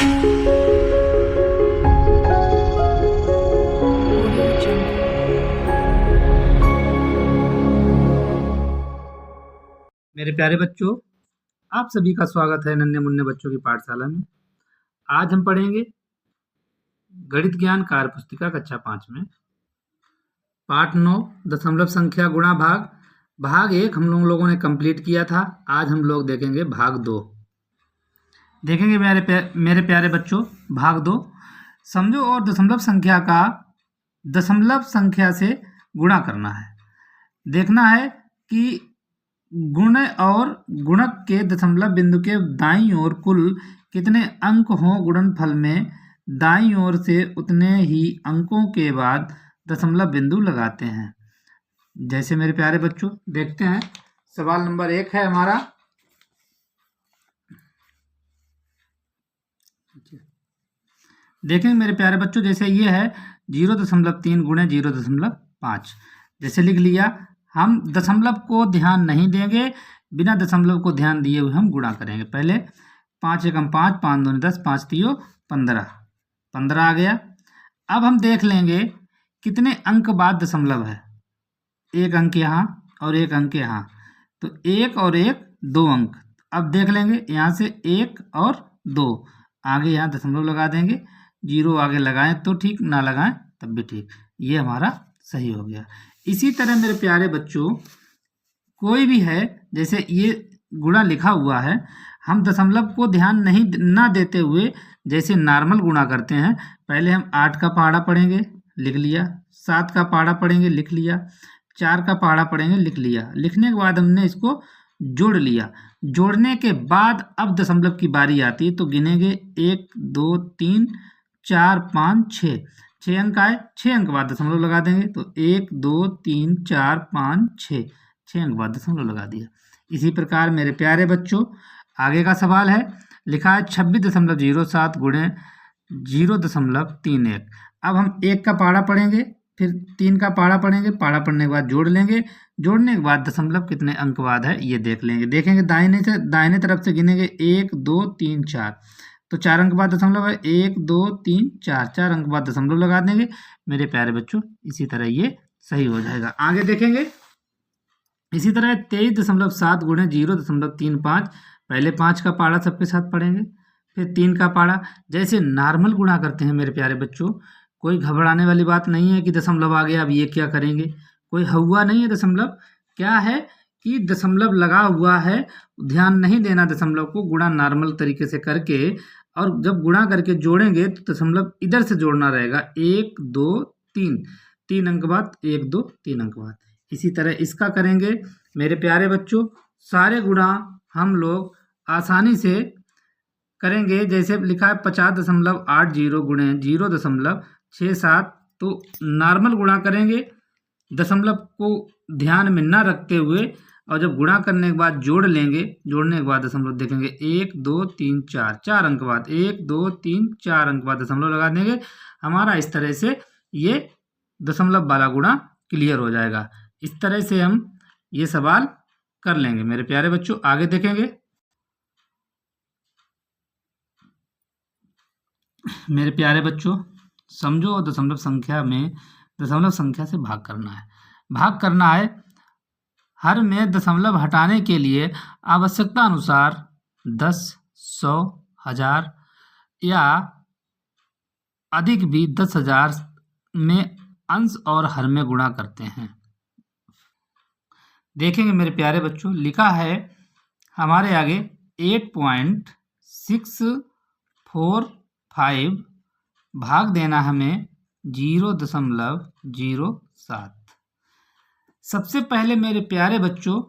मेरे प्यारे बच्चों, आप सभी का स्वागत है नन्हे मुन्ने बच्चों की पाठशाला में। आज हम पढ़ेंगे गणित ज्ञान कार्य पुस्तिका कक्षा 5 में पाठ 9 दशमलव संख्या गुणा भाग। भाग 1 हम लोगों ने कंप्लीट किया था। आज हम लोग देखेंगे भाग 2। देखेंगे मेरे प्यारे बच्चों, भाग 2 समझो और दशमलव संख्या का दशमलव संख्या से गुणा करना है। देखना है कि गुण और गुणक के दशमलव बिंदु के दाईं ओर कुल कितने अंक हों। गुणनफल में दाईं ओर से उतने ही अंकों के बाद दशमलव बिंदु लगाते हैं। जैसे मेरे प्यारे बच्चों देखते हैं, सवाल नंबर 1 है हमारा। देखेंगे मेरे प्यारे बच्चों, जैसे ये है 0.3 गुणे 0.5। जैसे लिख लिया, हम दशमलव को ध्यान नहीं देंगे, बिना दशमलव को ध्यान दिए हुए हम गुणा करेंगे। पहले 5 एकम 5, 5 दूनी 10, 5 तियो 15, 15 आ गया। अब हम देख लेंगे कितने अंक बाद दशमलव है। एक अंक यहाँ और एक अंक यहाँ, तो 1 और 1 2 अंक। अब देख लेंगे यहाँ से 1 और 2 आगे यहाँ दशमलव लगा देंगे। 0 आगे लगाएं तो ठीक, ना लगाएं तब भी ठीक। ये हमारा सही हो गया। इसी तरह मेरे प्यारे बच्चों, कोई भी है, जैसे ये गुणा लिखा हुआ है, हम दशमलव को ध्यान नहीं ना देते हुए जैसे नॉर्मल गुणा करते हैं। पहले हम 8 का पहाड़ा पढ़ेंगे, लिख लिया। 7 का पहाड़ा पढ़ेंगे, लिख लिया। 4 का पहाड़ा पढ़ेंगे, लिख लिया। लिखने के बाद हमने इसको जोड़ लिया। जोड़ने के बाद अब दशमलव की बारी आती है, तो गिनेंगे 1 2 3 4 5 6। 6 अंक आए, 6 अंक बाद दशमलव लगा देंगे, तो 1 2 3 4 5 6, 6 अंक बाद दशमलव लगा दिया। इसी प्रकार मेरे प्यारे बच्चों, आगे का सवाल है, लिखा है 26.07 गुणे 0.31। अब हम 1 का पहाड़ा पढ़ेंगे, फिर 3 का पहाड़ा पढ़ेंगे। पहाड़ा पढ़ने के बाद जोड़ लेंगे। जोड़ने के बाद दशमलव कितने अंक बाद है ये देख लेंगे। देखेंगे दाहिने तरफ से गिनेंगे 1 2 3 4, तो 4 अंक बाद दशमलव है। 1 2 3 4, 4 अंक बाद दशमलव लगा देंगे। मेरे प्यारे बच्चों, इसी तरह ये सही हो जाएगा। आगे देखेंगे, इसी तरह 23.7 गुणे 0.35। पहले 5 का पहाड़ा सबके साथ पढ़ेंगे, फिर 3 का पहाड़ा। जैसे नॉर्मल गुणा करते हैं मेरे प्यारे बच्चों, कोई घबराने वाली बात नहीं है कि दशमलव आ गया अब ये क्या करेंगे। कोई हुआ नहीं है दशमलव। क्या है कि दशमलव लगा हुआ है, ध्यान नहीं देना दशमलव को। गुणा नॉर्मल तरीके से करके, और जब गुणा करके जोड़ेंगे तो दशमलव इधर से जोड़ना रहेगा। 1 2 3, 3 अंक बाद 1 2 3 अंक बाद। इसी तरह इसका करेंगे मेरे प्यारे बच्चों। सारे गुणा हम लोग आसानी से करेंगे। जैसे लिखा है 50.80 गुणे 0.67, तो नॉर्मल गुणा करेंगे, दशमलव को ध्यान में ना रखते हुए। और जब गुणा करने के बाद जोड़ लेंगे, जोड़ने के बाद दशमलव देखेंगे 1 2 3 4, 4 अंक बाद 1 2 3 4 अंक बाद दशमलव लगा देंगे। हमारा इस तरह से ये दशमलव वाला गुणा क्लियर हो जाएगा। इस तरह से हम ये सवाल कर लेंगे मेरे प्यारे बच्चों। आगे देखेंगे मेरे प्यारे बच्चों, समझो दशमलव संख्या में दशमलव संख्या से भाग करना है। भाग करना है, हर में दशमलव हटाने के लिए आवश्यकता अनुसार 10 100 1000 या अधिक भी 10,000 में अंश और हर में गुणा करते हैं। देखेंगे मेरे प्यारे बच्चों, लिखा है हमारे आगे 8.645 भाग देना हमें 0.07। सबसे पहले मेरे प्यारे बच्चों,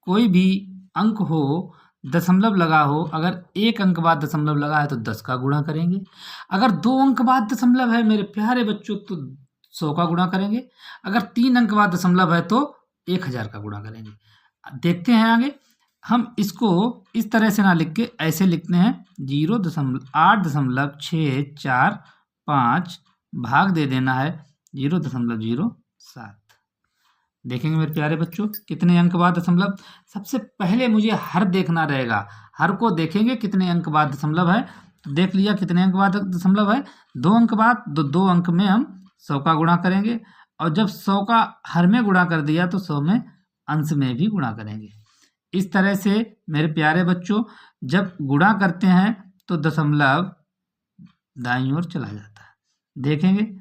कोई भी अंक हो, दशमलव लगा हो, अगर 1 अंक बाद दशमलव लगा है तो 10 का गुणा करेंगे। अगर 2 अंक बाद दशमलव है मेरे प्यारे बच्चों तो 100 का गुणा करेंगे। अगर 3 अंक बाद दशमलव है तो 1000 का गुणा करेंगे। देखते हैं आगे। हम इसको इस तरह से ना लिख के ऐसे लिखते हैं 0.8.645 भाग दे देना है 0.07। देखेंगे मेरे प्यारे बच्चों कितने अंक बाद दशमलव। सबसे पहले मुझे हर देखना रहेगा। हर को देखेंगे कितने अंक बाद दशमलव है, तो देख लिया कितने अंक बाद दशमलव है, 2 अंक बाद। 2 अंक में हम 100 का गुणा करेंगे, और जब 100 का हर में गुणा कर दिया तो 100 में अंश में भी गुणा करेंगे। इस तरह से मेरे प्यारे बच्चों जब गुणा करते हैं तो दशमलव दाईं ओर चला जाता है। देखेंगे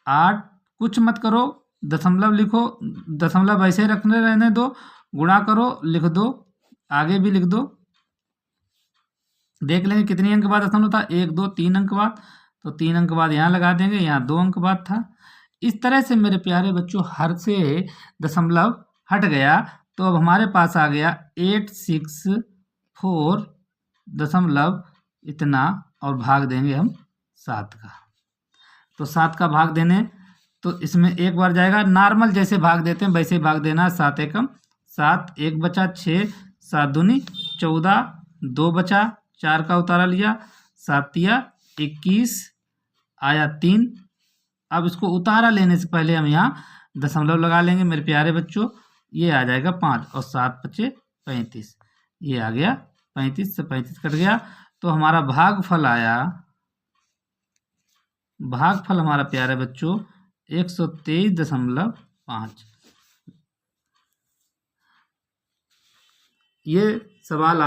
8, कुछ मत करो, दशमलव लिखो, दशमलव ऐसे रखने रहने दो, गुणा करो, लिख दो, आगे भी लिख दो। देख लेंगे कितनी अंक बाद दशमलव था, 1 2 3 अंक बाद, तो 3 अंक बाद यहाँ लगा देंगे, यहाँ 2 अंक बाद था। इस तरह से मेरे प्यारे बच्चों हर से दशमलव हट गया, तो अब हमारे पास आ गया 864 दशमलव इतना, और भाग देंगे हम 7 का। तो 7 का भाग देने तो इसमें एक बार जाएगा, नॉर्मल जैसे भाग देते हैं वैसे भाग देना। 7 एकम 7, 1 बचा 6, 7 दूनी 14, 2 बचा 4 का उतारा लिया, 7 तिया 21 आया 3। अब इसको उतारा लेने से पहले हम यहाँ दशमलव लगा लेंगे मेरे प्यारे बच्चों, ये आ जाएगा 5 और 7 बचे 35, ये आ गया 35 से 35 कट गया। तो हमारा भागफल आया, भागफल हमारा प्यारे बच्चों 123.5। ये सवाल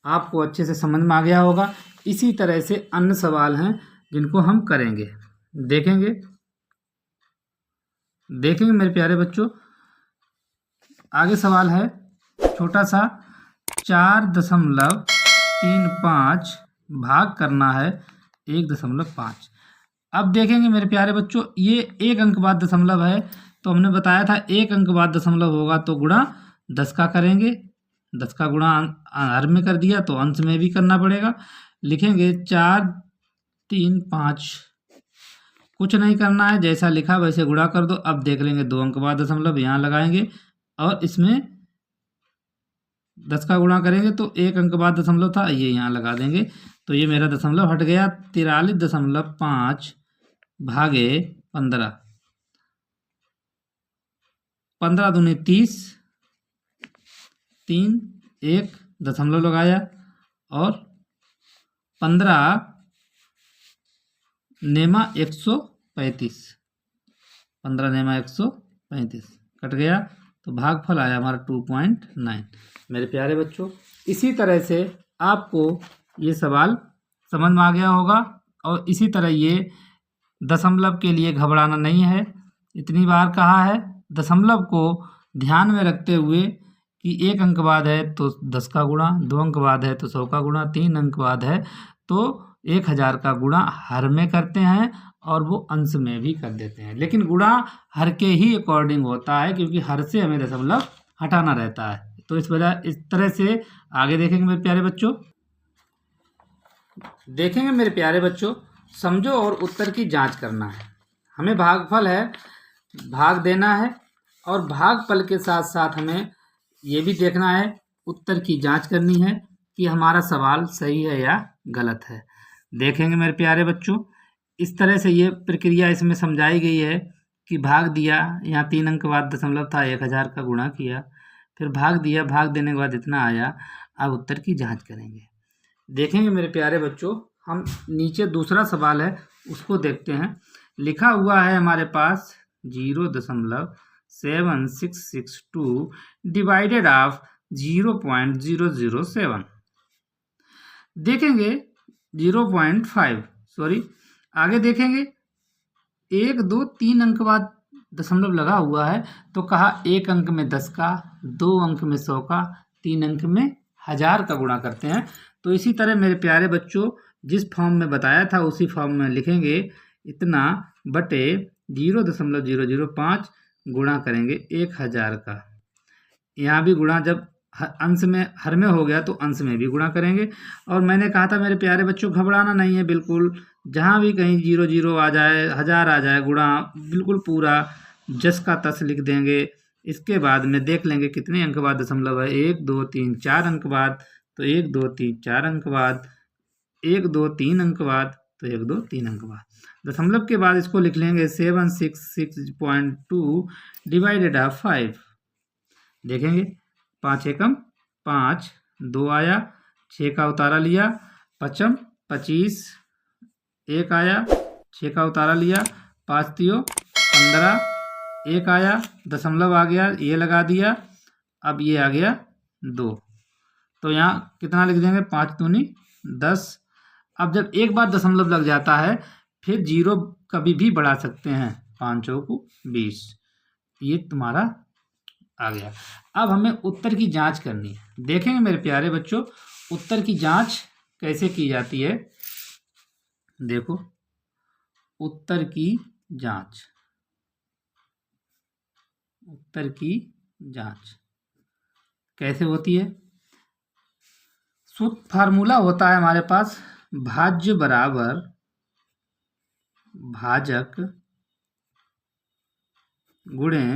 आपको अच्छे से समझ में आ गया होगा। इसी तरह से अन्य सवाल हैं जिनको हम करेंगे, देखेंगे मेरे प्यारे बच्चों। आगे सवाल है छोटा सा, 4.35 भाग करना है 1.5। अब देखेंगे मेरे प्यारे बच्चों, ये 1 अंक बाद दशमलव है, तो हमने बताया था 1 अंक बाद दशमलव होगा तो गुणा 10 का करेंगे। 10 का गुणा हर में कर दिया तो अंश में भी करना पड़ेगा। लिखेंगे 4 3 5, कुछ नहीं करना है, जैसा लिखा वैसे गुणा कर दो। अब देख लेंगे 2 अंक बाद दशमलव यहाँ लगाएंगे, और इसमें 10 का गुणा करेंगे तो 1 अंक बाद दशमलव था, ये यहाँ लगा देंगे। तो ये मेरा दशमलव हट गया, 43.5 भागे 15, 15 दूनी 30, 3 1 दशमलव लगाया, और 15 नेमा 135, 15 नेमा 135 कट गया। तो भागफल आया हमारा 2.9 मेरे प्यारे बच्चों। इसी तरह से आपको ये सवाल समझ में आ गया होगा, और इसी तरह ये दशमलव के लिए घबराना नहीं है। इतनी बार कहा है, दशमलव को ध्यान में रखते हुए कि 1 अंक बाद है तो 10 का गुणा, 2 अंक बाद है तो 100 का गुणा, 3 अंक बाद है तो 1000 का गुणा हर में करते हैं, और वो अंश में भी कर देते हैं। लेकिन गुणा हर के ही अकॉर्डिंग होता है, क्योंकि हर से हमें दशमलव हटाना रहता है। तो इस तरह से आगे देखेंगे मेरे प्यारे बच्चों। देखेंगे मेरे प्यारे बच्चों, समझो और उत्तर की जांच करना है। हमें भागफल है, भाग देना है, और भागफल के साथ साथ हमें ये भी देखना है, उत्तर की जांच करनी है कि हमारा सवाल सही है या गलत है। देखेंगे मेरे प्यारे बच्चों, इस तरह से ये प्रक्रिया इसमें समझाई गई है कि भाग दिया, यहाँ 3 अंक बाद दशमलव था, 1000 का गुणा किया, फिर भाग दिया, भाग देने के बाद इतना आया। अब उत्तर की जांच करेंगे। देखेंगे मेरे प्यारे बच्चों, हम नीचे दूसरा सवाल है उसको देखते हैं। लिखा हुआ है हमारे पास 0.7662 डिवाइडेड ऑफ 0.007। देखेंगे 0.5, सॉरी आगे देखेंगे 1 2 3 अंक बाद दशमलव लगा हुआ है, तो कहा 1 अंक में 10 का, 2 अंक में 100 का, 3 अंक में 1000 का गुणा करते हैं। तो इसी तरह मेरे प्यारे बच्चों जिस फॉर्म में बताया था उसी फॉर्म में लिखेंगे, इतना बटे 0.005 गुणा करेंगे 1000 का। यहाँ भी गुणा जब अंश में हर में हो गया तो अंश में भी गुणा करेंगे। और मैंने कहा था मेरे प्यारे बच्चों घबराना नहीं है बिल्कुल, जहाँ भी कहीं 0 आ जाए, 1000 आ जाए, गुणा बिल्कुल पूरा जस का तस लिख देंगे। इसके बाद में देख लेंगे कितने अंक बाद दशमलव है, 1 2 3 4 अंक बाद, तो 1 2 3 4 अंक बाद, 1 2 3 अंक बाद, तो 1 2 3 अंक बाद। दशमलव के बाद इसको लिख लेंगे 766.2 डिवाइडेड ऑफ 5। देखेंगे 5 एकम 5, 2 आया, 6 का उतारा लिया, 5 25, एक आया, 6 का उतारा लिया, 5 तियो 15, एक आया, दशमलव आ गया, ये लगा दिया, अब ये आ गया 2। तो यहाँ कितना लिख देंगे, 5 दूनी 10। अब जब एक बार दशमलव लग जाता है फिर जीरो कभी भी बढ़ा सकते हैं, 5 चौको 20, ये तुम्हारा आ गया। अब हमें उत्तर की जांच करनी है। देखेंगे मेरे प्यारे बच्चों उत्तर की जांच कैसे की जाती है। देखो उत्तर की जांच, उत्तर की जांच कैसे होती है। सूत्र फार्मूला होता है हमारे पास, भाज्य बराबर भाजक गुणे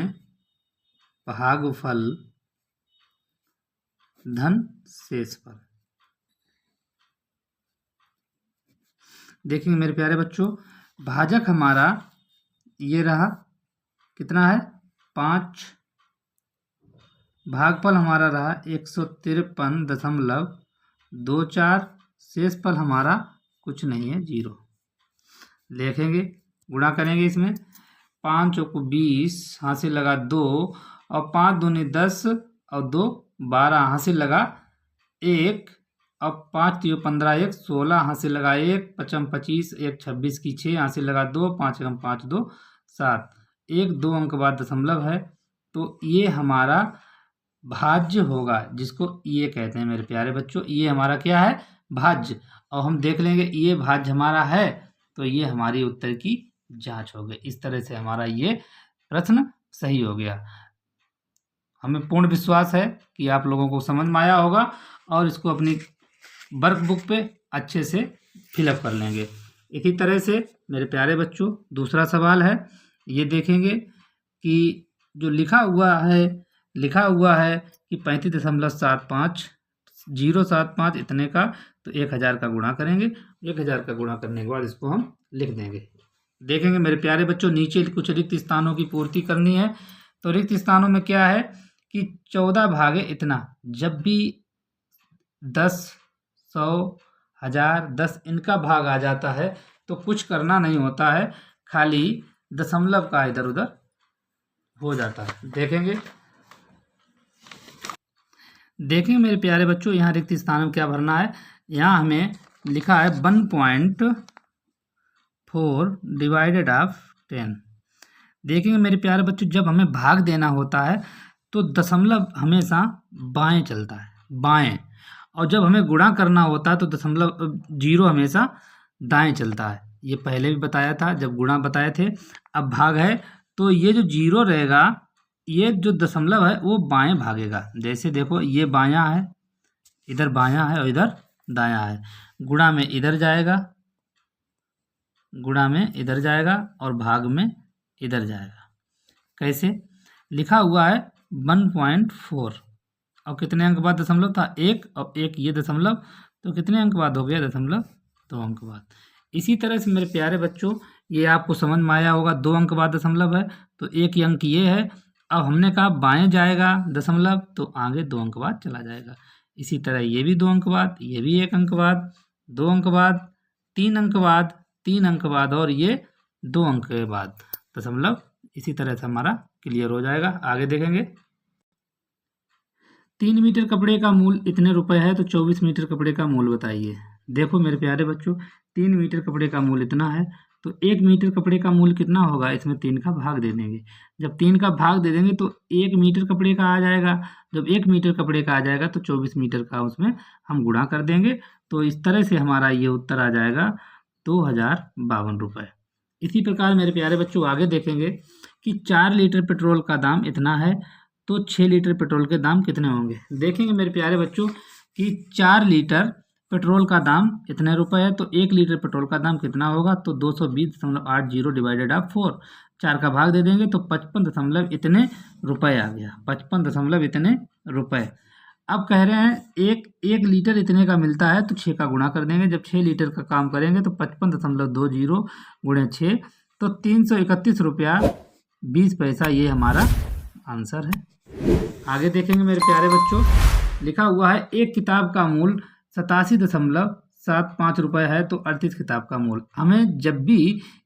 भागफल धन शेषफल। देखेंगे मेरे प्यारे बच्चों, भाजक हमारा ये रहा, कितना है 5, भागफल हमारा रहा 153.24, शेषफल हमारा कुछ नहीं है 0। देखेंगे गुणा करेंगे इसमें, 5 चौको 20, हाथ से लगा 2 और 5 दूनी 10 और 2 12, हाथ से लगा 1 और 5 तियो 15, 1 16, हाथ से लगा 1 5 25, 1 26 की 6, हाथ से लगा 2 5 एकम 5 2 7, 1 2 अंक बाद दशमलव है, तो ये हमारा भाज्य होगा, जिसको ये कहते हैं मेरे प्यारे बच्चों। ये हमारा क्या है, भाज्य। और हम देख लेंगे ये भाज्य हमारा है, तो ये हमारी उत्तर की जांच हो गई। इस तरह से हमारा ये प्रश्न सही हो गया। हमें पूर्ण विश्वास है कि आप लोगों को समझ में आया होगा और इसको अपनी वर्कबुक पे अच्छे से फिलअप कर लेंगे। इसी तरह से मेरे प्यारे बच्चों दूसरा सवाल है, ये देखेंगे कि जो लिखा हुआ है कि 35.75 075 इतने का, तो 1000 का गुणा करेंगे। 1000 का गुणा करने के बाद इसको हम लिख देंगे। देखेंगे मेरे प्यारे बच्चों नीचे कुछ रिक्त स्थानों की पूर्ति करनी है। तो रिक्त स्थानों में क्या है कि 14 भागे इतना, जब भी 10 100 1000 10 इनका भाग आ जाता है तो कुछ करना नहीं होता है, खाली दशमलव का इधर उधर हो जाता है। देखेंगे मेरे प्यारे बच्चों यहाँ रिक्त स्थान में क्या भरना है। यहाँ हमें लिखा है 1.4 डिवाइडेड ऑफ 10। देखेंगे मेरे प्यारे बच्चों जब हमें भाग देना होता है तो दशमलव हमेशा बाएं चलता है, बाएं, और जब हमें गुणा करना होता है तो दशमलव 0 हमेशा दाएं चलता है। ये पहले भी बताया था जब गुणा बताए थे। अब भाग है तो ये जो 0 रहेगा, ये जो दशमलव है वो बाएं भागेगा। जैसे देखो ये बायां है, इधर बायां है और इधर दायां है, गुणा में इधर जाएगा, गुणा में इधर जाएगा और भाग में इधर जाएगा। कैसे लिखा हुआ है 1.4 और कितने अंक बाद दशमलव था 1 और 1 ये दशमलव, तो कितने अंक बाद हो गया दशमलव 2 अंक बाद। इसी तरह से मेरे प्यारे बच्चों ये आपको समझ में आया होगा, 2 अंक बाद दशमलव है तो 1 अंक ये है। अब हमने कहा बाएं जाएगा दशमलव तो आगे 2 अंक बाद चला जाएगा। इसी तरह ये भी 2 अंक बाद, ये भी 1 अंक बाद, 2 अंक बाद, 3 अंक बाद, 3 अंक बाद और ये 2 अंक के बाद दशमलव। इसी तरह से हमारा क्लियर हो जाएगा। आगे देखेंगे 3 मीटर कपड़े का मूल इतने रुपए है तो 24 मीटर कपड़े का मूल बताइए। देखो मेरे प्यारे बच्चों 3 मीटर कपड़े का मूल इतना है तो 1 मीटर कपड़े का मूल कितना होगा, इसमें 3 का भाग दे देंगे। जब 3 का भाग दे देंगे तो 1 मीटर कपड़े का आ जाएगा। जब 1 मीटर कपड़े का आ जाएगा तो 24 मीटर का उसमें हम गुणा कर देंगे। तो इस तरह से हमारा ये उत्तर आ जाएगा 2052 रुपये। इसी प्रकार मेरे प्यारे बच्चों आगे देखेंगे कि 4 लीटर पेट्रोल का दाम इतना है तो 6 लीटर पेट्रोल के दाम कितने होंगे। देखेंगे मेरे प्यारे बच्चों कि 4 लीटर पेट्रोल का दाम इतने रुपए है तो 1 लीटर पेट्रोल का दाम कितना होगा, तो 220.80 डिवाइडेड ऑफ 4, 4 का भाग दे देंगे तो 55 इतने रुपए आ गया, 55 इतने रुपए। अब कह रहे हैं एक लीटर इतने का मिलता है तो 6 का गुणा कर देंगे। जब 6 लीटर का काम करेंगे तो 55.20 गुणे 6 तो 331 रुपया 20 पैसा, ये हमारा आंसर है। आगे देखेंगे मेरे प्यारे बच्चों लिखा हुआ है एक किताब का मूल 87.7 ₹7.5 है तो 38 किताब का मूल। हमें जब भी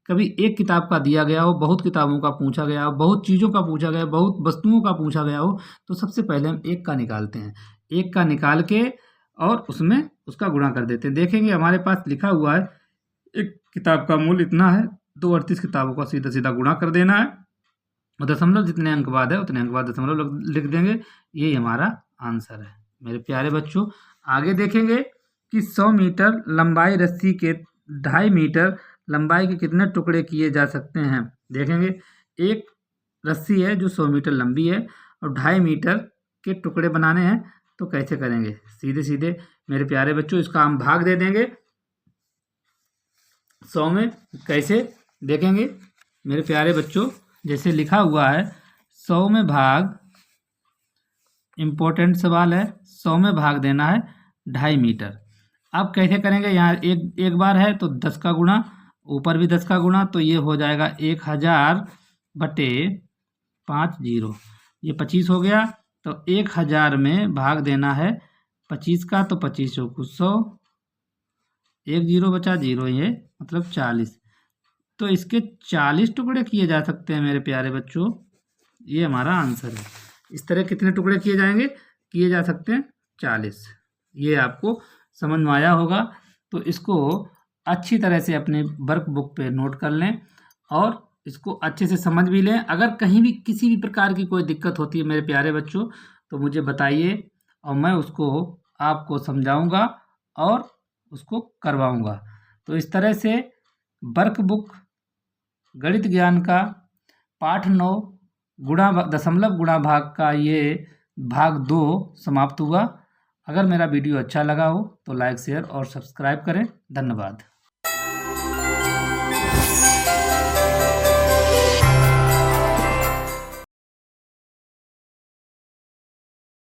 कभी एक किताब का दिया गया हो, बहुत किताबों का पूछा गया हो, बहुत चीज़ों का पूछा गया हो, बहुत वस्तुओं का पूछा गया हो, तो सबसे पहले हम एक का निकालते हैं। एक का निकाल के और उसमें उसका गुणा कर देते हैं। देखेंगे हमारे पास लिखा हुआ है एक किताब का मूल इतना है, तो 38 किताबों का सीधा सीधा गुणा कर देना है और दशमलव जितने अंक बाद है उतने अंक बाद दशमलव लिख देंगे। यही हमारा आंसर है मेरे प्यारे बच्चों। आगे देखेंगे कि 100 मीटर लंबाई रस्सी के 2.5 मीटर लंबाई के कितने टुकड़े किए जा सकते हैं। देखेंगे एक रस्सी है जो 100 मीटर लंबी है और 2.5 मीटर के टुकड़े बनाने हैं, तो कैसे करेंगे। सीधे सीधे मेरे प्यारे बच्चों इसका हम भाग दे देंगे 100 में। कैसे देखेंगे मेरे प्यारे बच्चों, जैसे लिखा हुआ है 100 में भाग, इम्पोर्टेंट सवाल है, 100 में भाग देना है 2.5 मीटर। अब कैसे करेंगे, यहाँ एक बार है तो 10 का गुणा, ऊपर भी 10 का गुणा, तो ये हो जाएगा 1000 बटे 50, ये 25 हो गया। तो 1000 में भाग देना है 25 का, तो 25 चौकू 100, 1 0 बचा 0, ये मतलब 40। तो इसके 40 टुकड़े किए जा सकते हैं मेरे प्यारे बच्चों, ये हमारा आंसर है। इस तरह कितने टुकड़े किए जाएंगे, किए जा सकते हैं 40। ये आपको समझ में आया होगा, तो इसको अच्छी तरह से अपने वर्क बुक पे नोट कर लें और इसको अच्छे से समझ भी लें। अगर कहीं भी किसी भी प्रकार की कोई दिक्कत होती है मेरे प्यारे बच्चों, तो मुझे बताइए और मैं उसको आपको समझाऊंगा और उसको करवाऊंगा। तो इस तरह से वर्क बुक गणित ज्ञान का पाठ 9 दशमलव गुणा भाग का ये भाग 2 समाप्त हुआ। अगर मेरा वीडियो अच्छा लगा हो तो लाइक शेयर और सब्सक्राइब करें। धन्यवाद।